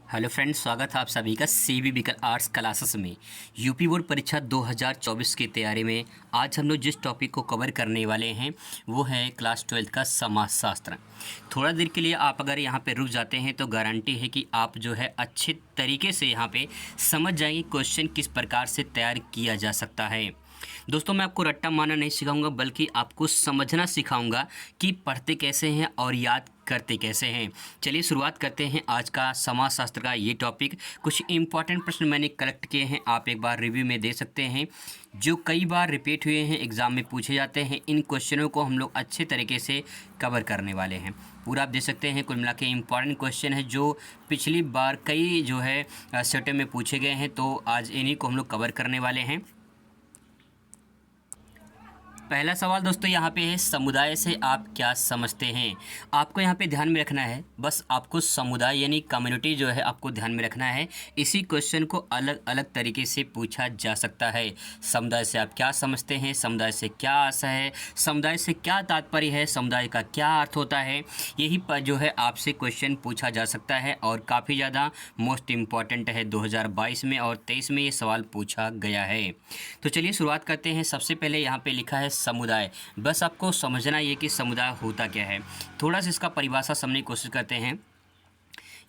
Hello friends, स्वागत है आप सभी का सीबीबीकल आर्ट्स क्लासेस में। यूपी बोर्ड परीक्षा 2024 की तैयारी में आज हम लोग जिस टॉपिक को कवर करने वाले हैं वो है क्लास 12 का समाजशास्त्र। थोड़ा देर के लिए आप अगर यहाँ पे रुक जाते हैं तो गारंटी है कि आप जो है अच्छे तरीके से यहाँ पे समझ जाएंगे क्वेश्चन किस प्रकार से तैयार किया जा सकता है। दोस्तों, मैं आपको रट्टा मारना नहीं सिखाऊंगा बल्कि आपको समझना सिखाऊंगा कि पढ़ते कैसे हैं और याद करते कैसे हैं। चलिए शुरुआत करते हैं आज का समाजशास्त्र का ये टॉपिक। कुछ इंपॉर्टेंट प्रश्न मैंने कलेक्ट किए हैं, आप एक बार रिव्यू में दे सकते हैं, जो कई बार रिपीट हुए हैं, एग्ज़ाम में पूछे जाते हैं। इन क्वेश्चनों को हम लोग अच्छे तरीके से कवर करने वाले हैं। पूरा आप देख सकते हैं, कुल मिला के इंपॉर्टेंट क्वेश्चन है जो पिछली बार कई जो है सेटों में पूछे गए हैं, तो आज इन्हीं को हम लोग कवर करने वाले हैं। पहला सवाल दोस्तों यहाँ पे है, समुदाय से आप क्या समझते हैं। आपको यहाँ पे ध्यान में रखना है, बस आपको समुदाय यानी कम्युनिटी जो है आपको ध्यान में रखना है। इसी क्वेश्चन को अलग अलग तरीके से पूछा जा सकता है। समुदाय से आप क्या समझते हैं, समुदाय से क्या आशा है, समुदाय से क्या तात्पर्य है, समुदाय का क्या अर्थ होता है, यही पर जो है आपसे क्वेश्चन पूछा जा सकता है और काफ़ी ज़्यादा मोस्ट इम्पॉर्टेंट है। 2022 में और 23 में ये सवाल पूछा गया है। तो चलिए शुरुआत करते हैं। सबसे पहले यहाँ पे लिखा है समुदाय। बस आपको समझना ये कि समुदाय होता क्या है। थोड़ा सा इसका परिभाषा समझने की कोशिश करते हैं।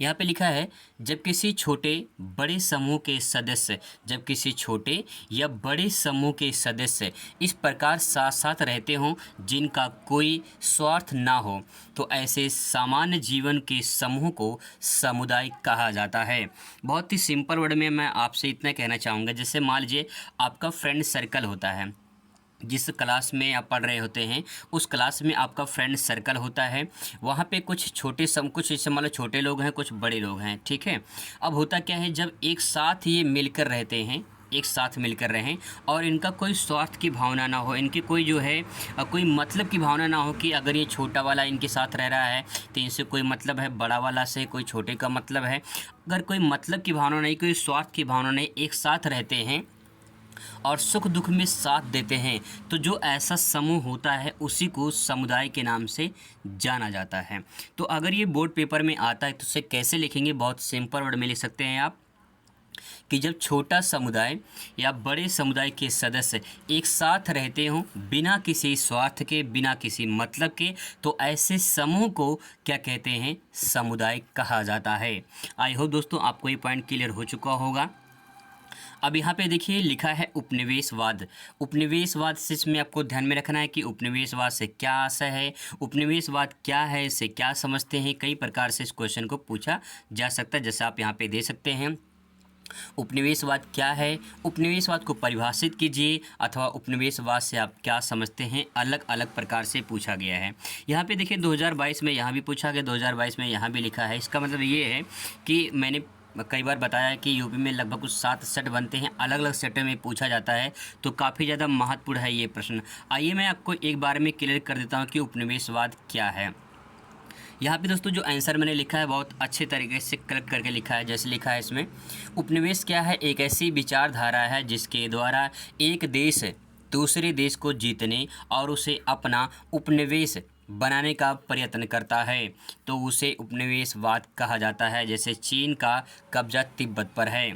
यहाँ पे लिखा है, जब किसी छोटे बड़े समूह के सदस्य जब किसी छोटे या बड़े समूह के सदस्य इस प्रकार साथ साथ रहते हों जिनका कोई स्वार्थ ना हो, तो ऐसे सामान्य जीवन के समूह को समुदाय कहा जाता है। बहुत ही सिंपल वर्ड में मैं आपसे इतना कहना चाहूँगा, जैसे मान लीजिए आपका फ्रेंड सर्कल होता है, जिस क्लास में आप पढ़ रहे होते हैं उस क्लास में आपका फ्रेंड सर्कल होता है। वहाँ पे कुछ कुछ जैसे मान लो छोटे लोग हैं, कुछ बड़े लोग हैं, ठीक है। अब होता क्या है, जब एक साथ ये मिलकर रहते हैं, एक साथ मिलकर रहें और इनका कोई स्वार्थ की भावना ना हो, इनकी कोई जो है कोई मतलब की भावना ना हो कि अगर ये छोटा वाला इनके साथ रह रहा है तो इनसे कोई मतलब है, बड़ा वाला से कोई छोटे का मतलब है। अगर कोई मतलब की भावना नहीं, कोई स्वार्थ की भावना नहीं, एक साथ रहते हैं और सुख दुख में साथ देते हैं, तो जो ऐसा समूह होता है उसी को समुदाय के नाम से जाना जाता है। तो अगर ये बोर्ड पेपर में आता है तो उसे कैसे लिखेंगे, बहुत सिंपल वर्ड में लिख सकते हैं आप कि जब छोटा समुदाय या बड़े समुदाय के सदस्य एक साथ रहते हों बिना किसी स्वार्थ के, बिना किसी मतलब के, तो ऐसे समूह को क्या कहते हैं, समुदाय कहा जाता है। आई होप दोस्तों आपको ये पॉइंट क्लियर हो चुका होगा। अब यहाँ पे देखिए लिखा है उपनिवेशवाद। उपनिवेशवाद से इसमें आपको ध्यान में रखना है कि उपनिवेशवाद से क्या आशय है, उपनिवेशवाद क्या है, इससे क्या समझते हैं। कई प्रकार से इस क्वेश्चन को पूछा जा सकता है, जैसे आप यहाँ पे दे सकते हैं उपनिवेशवाद क्या है, उपनिवेशवाद को परिभाषित कीजिए, अथवा उपनिवेशवाद से आप क्या समझते हैं। अलग अलग प्रकार से पूछा गया है। यहाँ पे देखिए 2022 में यहाँ भी पूछा गया, 2022 में यहाँ भी लिखा है। इसका मतलब ये है कि मैंने कई बार बताया है कि यूपी में लगभग कुछ 7 सेट बनते हैं, अलग अलग सेटों में पूछा जाता है, तो काफ़ी ज़्यादा महत्वपूर्ण है ये प्रश्न। आइए मैं आपको एक बार में क्लियर कर देता हूँ कि उपनिवेशवाद क्या है। यहाँ पे दोस्तों जो आंसर मैंने लिखा है बहुत अच्छे तरीके से कलेक्ट करके लिखा है। जैसे लिखा है इसमें, उपनिवेश क्या है, एक ऐसी विचारधारा है जिसके द्वारा एक देश दूसरे देश को जीतने और उसे अपना उपनिवेश बनाने का प्रयत्न करता है, तो उसे उपनिवेशवाद कहा जाता है। जैसे चीन का कब्जा तिब्बत पर है।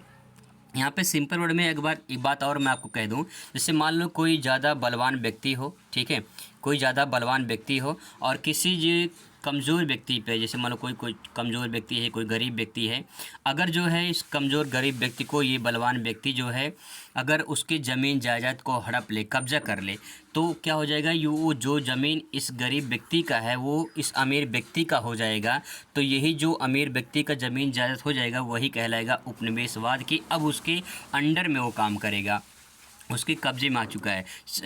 यहाँ पे सिंपल वर्ड में एक बात और मैं आपको कह दूँ, जैसे मान लो कोई ज़्यादा बलवान व्यक्ति हो, ठीक है, कोई ज़्यादा बलवान व्यक्ति हो और किसी जो कमज़ोर व्यक्ति पे, जैसे मान लो कोई कमज़ोर व्यक्ति है, कोई गरीब व्यक्ति है, अगर जो है इस कमज़ोर गरीब व्यक्ति को ये बलवान व्यक्ति जो है अगर उसकी ज़मीन जायदाद को हड़प ले, कब्जा कर ले, तो क्या हो जाएगा, वो जो ज़मीन इस गरीब व्यक्ति का है वो इस अमीर व्यक्ति का हो जाएगा। तो यही जो अमीर व्यक्ति का ज़मीन जायदाद हो जाएगा वही कहलाएगा उपनिवेशवाद की। अब उसके अंडर में वो काम करेगा, उसके कब्जे में आ चुका है।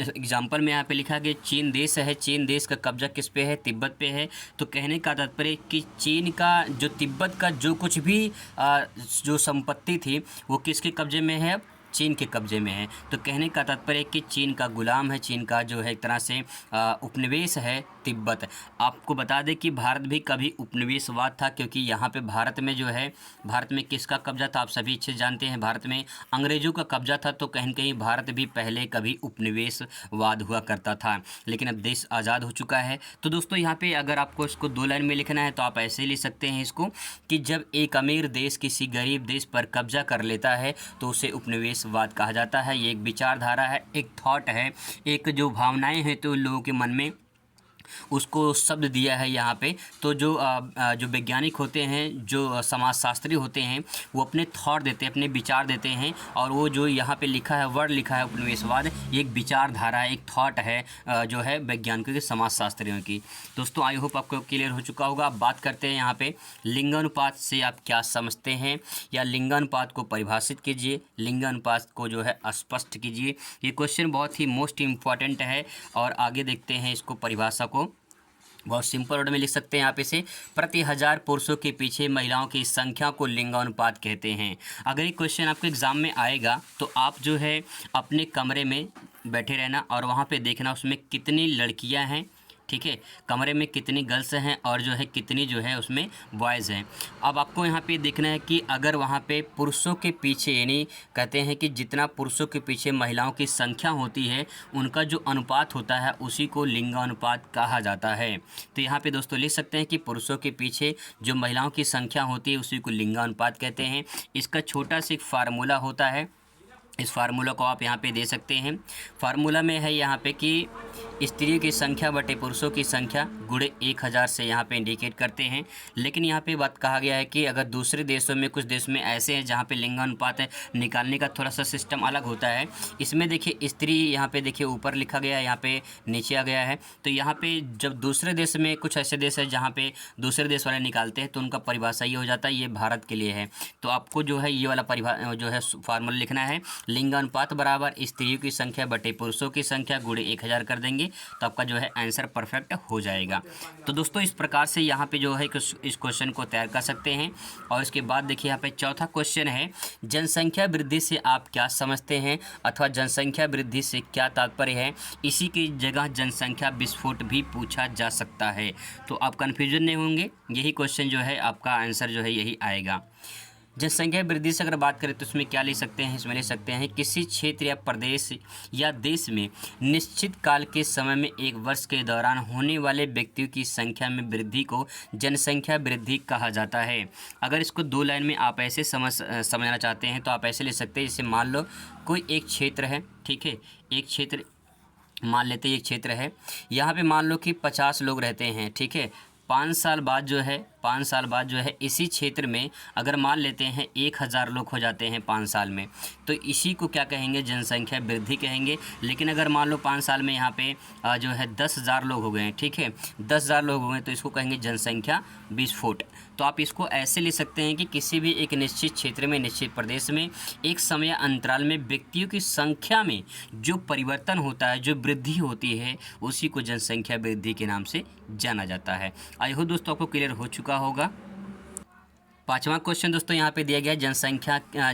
एग्जाम्पल में यहाँ पे लिखा कि चीन देश है, चीन देश का कब्जा किस पे है, तिब्बत पे है। तो कहने का तात्पर्य कि चीन का जो तिब्बत का जो कुछ भी जो संपत्ति थी वो किसके कब्जे में है, चीन के कब्जे में है। तो कहने का तात्पर्य है कि चीन का गुलाम है, चीन का जो है एक तरह से उपनिवेश है तिब्बत। आपको बता दें कि भारत भी कभी उपनिवेशवाद था, क्योंकि यहाँ पे भारत में जो है, भारत में किसका कब्जा था आप सभी अच्छे जानते हैं, भारत में अंग्रेज़ों का कब्जा था। तो कहीं कहीं भारत भी पहले कभी उपनिवेशवाद हुआ करता था, लेकिन अब देश आज़ाद हो चुका है। तो दोस्तों यहाँ पे अगर आपको इसको 2 लाइन में लिखना है तो आप ऐसे लिख सकते हैं इसको, कि जब एक अमीर देश किसी गरीब देश पर कब्जा कर लेता है तो उसे उपनिवेशवाद कहा जाता है। ये एक विचारधारा है, एक थॉट है, एक जो भावनाएं हैं तो लोगों के मन में उसको शब्द दिया है यहाँ पे। तो जो वैज्ञानिक होते हैं, जो समाजशास्त्री होते हैं, वो अपने थॉट देते हैं, अपने विचार देते हैं, और वो जो यहाँ पे लिखा है, वर्ड लिखा है उपनिवेशवाद, ये एक विचारधारा है, एक थॉट है जो है वैज्ञानिकों की, समाजशास्त्रियों की। दोस्तों आई होप आपको क्लियर हो चुका होगा। अब बात करते हैं यहाँ पे लिंगानुपात से आप क्या समझते हैं, या लिंगानुपात को परिभाषित कीजिए, लिंगानुपात को जो है स्पष्ट कीजिए। ये क्वेश्चन बहुत ही मोस्ट इम्पॉर्टेंट है, और आगे देखते हैं इसको परिभाषा को। बहुत सिंपल वर्ड में लिख सकते हैं आप इसे, प्रति 1000 पुरुषों के पीछे महिलाओं की संख्या को लिंगानुपात कहते हैं। अगर ये क्वेश्चन आपके एग्ज़ाम में आएगा तो आप जो है अपने कमरे में बैठे रहना और वहाँ पे देखना उसमें कितनी लड़कियाँ हैं, ठीक है, कमरे में कितनी गर्ल्स हैं और जो है कितनी जो है उसमें बॉयज़ हैं। अब आपको यहाँ पे देखना है कि अगर वहाँ पे पुरुषों के पीछे, यानी कहते हैं कि जितना पुरुषों के पीछे महिलाओं की संख्या होती है उनका जो अनुपात होता है उसी को लिंगानुपात कहा जाता है। तो यहाँ पे दोस्तों लिख सकते हैं कि पुरुषों के पीछे जो महिलाओं की संख्या होती है उसी को लिंगानुपात कहते हैं। इसका छोटा सा एक फार्मूला होता है, इस फार्मूला को आप यहाँ पे दे सकते हैं। फार्मूला में है यहाँ पे कि स्त्रियों की संख्या बटे पुरुषों की संख्या गुणे 1000 से यहाँ पे इंडिकेट करते हैं। लेकिन यहाँ पे बात कहा गया है कि अगर दूसरे देशों में, कुछ देश में ऐसे हैं जहाँ पे लिंगानुपात निकालने का थोड़ा सा सिस्टम अलग होता है। इसमें देखिए स्त्री यहाँ पे देखिए ऊपर लिखा गया है, यहाँ पे नीचे आ गया है। तो यहाँ पे जब दूसरे देश में, कुछ ऐसे देश है जहाँ पे दूसरे देश वाले निकालते हैं तो उनका परिभाषा ये हो जाता है, ये भारत के लिए है। तो आपको जो है ये वाला जो है फार्मूला लिखना है, लिंगानुपात बराबर स्त्रियों की संख्या बटे पुरुषों की संख्या गुणे 1000 कर देंगे तो आपका जो है आंसर परफेक्ट हो जाएगा। तो दोस्तों इस प्रकार से यहाँ पे जो है इस क्वेश्चन को तैयार कर सकते हैं। और इसके बाद देखिए यहाँ पे चौथा क्वेश्चन है, जनसंख्या वृद्धि से आप क्या समझते हैं, अथवा जनसंख्या वृद्धि से क्या तात्पर्य है। इसी की जगह जनसंख्या विस्फोट भी पूछा जा सकता है। तो आप कन्फ्यूजन नहीं होंगे, यही क्वेश्चन जो है आपका आंसर जो है यही आएगा। जनसंख्या वृद्धि से अगर बात करें तो उसमें क्या ले सकते हैं, इसमें ले सकते हैं किसी क्षेत्र या प्रदेश या देश में निश्चित काल के समय में एक वर्ष के दौरान होने वाले व्यक्तियों की संख्या में वृद्धि को जनसंख्या वृद्धि कहा जाता है। अगर इसको 2 लाइन में आप ऐसे समझना चाहते हैं तो आप ऐसे ले सकते हैं। जैसे मान लो कोई एक क्षेत्र है, ठीक है, एक क्षेत्र मान लेते हैं, एक क्षेत्र है, यहाँ पे मान लो कि 50 लोग रहते हैं, ठीक है। 5 साल बाद जो है इसी क्षेत्र में अगर मान लेते हैं 1000 लोग हो जाते हैं 5 साल में, तो इसी को क्या कहेंगे, जनसंख्या वृद्धि कहेंगे। लेकिन अगर मान लो 5 साल में यहाँ पे जो है 10,000 लोग हो गए हैं, ठीक है, 10,000 लोग हो गए तो इसको कहेंगे जनसंख्या विस्फोट। तो आप इसको ऐसे ले सकते हैं कि किसी भी एक निश्चित क्षेत्र में, निश्चित प्रदेश में एक समय अंतराल में व्यक्तियों की संख्या में जो परिवर्तन होता है, जो वृद्धि होती है, उसी को जनसंख्या वृद्धि के नाम से जाना जाता है। आई होप दोस्तों आपको क्लियर हो चुका होगा। 5वां क्वेश्चन दोस्तों यहाँ पे दिया गया है,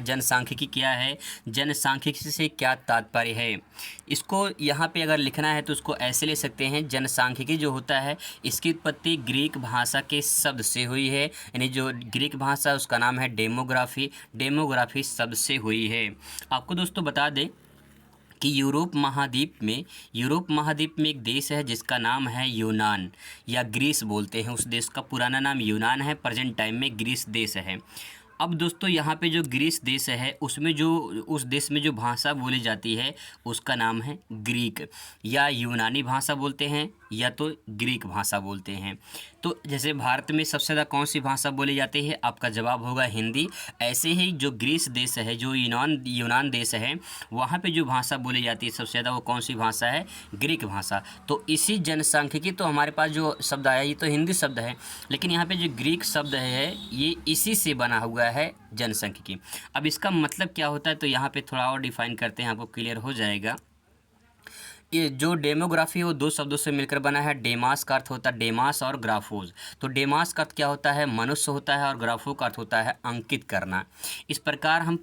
जनसांख्यिकी क्या है, जनसांख्यिकी से क्या तात्पर्य है। इसको यहाँ पे अगर लिखना है तो उसको ऐसे ले सकते हैं, जनसांख्यिकी जो होता है इसकी उत्पत्ति ग्रीक भाषा के शब्द से हुई है, यानी जो ग्रीक भाषा उसका नाम है डेमोग्राफी, डेमोग्राफी शब्द से हुई है। आपको दोस्तों बता दें कि यूरोप महाद्वीप में एक देश है जिसका नाम है यूनान, या ग्रीस बोलते हैं। उस देश का पुराना नाम यूनान है, प्रेजेंट टाइम में ग्रीस देश है। अब दोस्तों यहाँ पे जो ग्रीस देश है उसमें जो उस देश में जो भाषा बोली जाती है उसका नाम है ग्रीक, या यूनानी भाषा बोलते हैं या तो ग्रीक भाषा बोलते हैं। तो जैसे भारत में सबसे ज़्यादा कौन सी भाषा बोली जाती है, आपका जवाब होगा हिंदी। ऐसे ही जो ग्रीस देश है, जो यूनान देश है, वहाँ पे जो भाषा बोली जाती है सबसे ज़्यादा वो कौन सी भाषा है, ग्रीक भाषा। तो इसी जनसांख्यिकी, तो हमारे पास जो शब्द आया ये तो हिंदी शब्द है, लेकिन यहाँ पे जो ग्रीक शब्द है ये इसी से बना हुआ है जनसांख्यिकी। अब इसका मतलब क्या होता है तो यहाँ पे थोड़ा और डिफाइन करते हैं, आपको क्लियर हो जाएगा। ये जो डेमोग्राफी है वो दो शब्दों से मिलकर बना है। डेमास का अर्थ होता है डेमास और ग्राफोज। तो डेमास का अर्थ क्या होता है, मनुष्य होता है, और ग्राफो का अर्थ होता है अंकित करना। इस प्रकार हम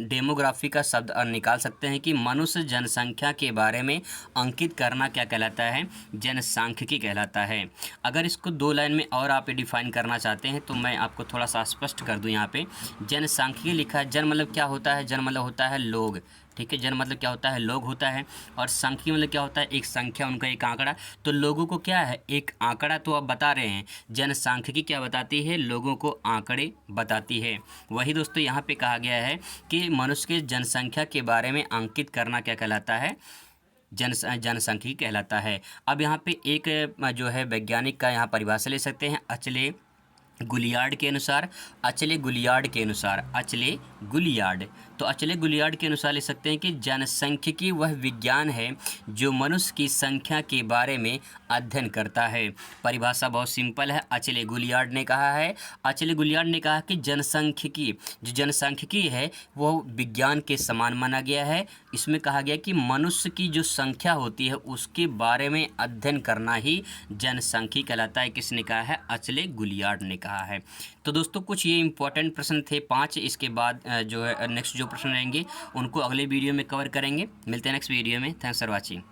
डेमोग्राफी का शब्द निकाल सकते हैं कि मनुष्य जनसंख्या के बारे में अंकित करना क्या कहलाता है, जनसांख्यिकी कहलाता है। अगर इसको दो लाइन में और आप डिफाइन करना चाहते हैं तो मैं आपको थोड़ा सा स्पष्ट कर दूं। यहाँ पे जनसांख्यिकी लिखा है। जन मतलब क्या होता है, जन मतलब होता है लोग, ठीक है। जन मतलब क्या होता है, लोग होता है। और सांख्यिकी मतलब क्या होता है, एक संख्या, उनका एक आंकड़ा। तो लोगों को क्या है, एक आंकड़ा तो आप बता रहे हैं। जनसांख्यिकी क्या बताती है, लोगों को आंकड़े बताती है। वही दोस्तों यहाँ पे कहा गया है कि मनुष्य के जनसंख्या के बारे में अंकित करना क्या कहलाता है, जनसांख्यिकी कहलाता है। अब यहाँ पे एक जो है वैज्ञानिक का यहाँ परिभाषा ले सकते हैं अचले गुलियार्ड के अनुसार। अचले गुलियार्ड के अनुसार, अचले गुलियार्ड, तो अचले गुलियार्ड के अनुसार ले सकते हैं कि जनसांख्यिकी वह विज्ञान है जो मनुष्य की संख्या के बारे में अध्ययन करता है। परिभाषा बहुत सिंपल है, अचले गुलियार्ड ने कहा है। अचले गुलियार्ड ने कहा कि जनसांख्यिकी, जो जनसांख्यिकी है वो विज्ञान के समान माना गया है। इसमें कहा गया कि मनुष्य की जो संख्या होती है उसके बारे में अध्ययन करना ही जनसांख्यिकी कहलाता है। किसने कहा है, अचले गुलियार्ड ने कहा है। तो दोस्तों कुछ ये इंपॉर्टेंट प्रश्न थे 5। इसके बाद जो है नेक्स्ट जो प्रश्न रहेंगे उनको अगले वीडियो में कवर करेंगे। मिलते हैं नेक्स्ट वीडियो में। Thanks for watching.